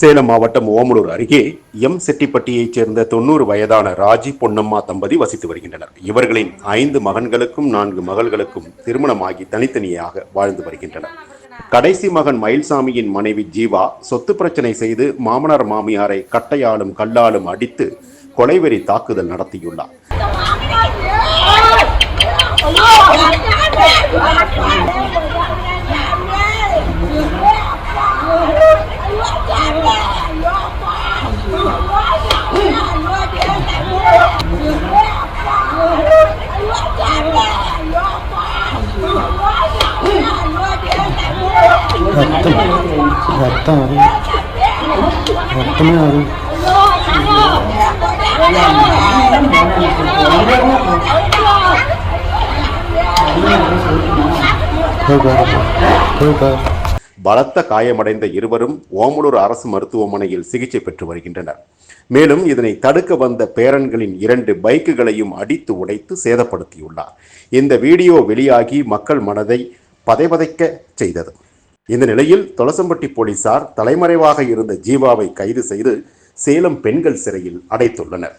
சேலம் மாவட்டம் ஓமலூர் அருகே எம் செட்டிப்பட்டியைச் சேர்ந்த 90 வயதான ராஜி பொன்னம்மா தம்பதி வசித்து வருகின்றனர். இவர்களின் 5 மகன்களுக்கும் 4 மகள்களுக்கும் திருமணமாகி தனித்தனியாக வாழ்ந்து வருகின்றனர். கடைசி மகன் மயில்சாமியின் மனைவி ஜீவா சொத்து பிரச்சனை செய்து மாமனார் மாமியாரை கட்டையாலும் கல்லாலும் அடித்து கொலைவெறி தாக்குதல் நடத்தியுள்ளார். பலத்த காயமடைந்த இருவரும் ஓமலூர் அரசு மருத்துவமனையில் சிகிச்சை பெற்று வருகின்றனர். மேலும் இதனை தடுக்க வந்த பேரன்களின் 2 பைக்குகளையும் அடித்து உடைத்து சேதப்படுத்தியுள்ளார். இந்த வீடியோ வெளியாகி மக்கள் மனதை பதைபதைக்க செய்தது. இந்த நிலையில் தொலசம்பட்டி போலீசார் தலைமறைவாக இருந்த ஜீவாவை கைது செய்து சேலம் பெண்கள் சிறையில் அடைத்துள்ளனர்.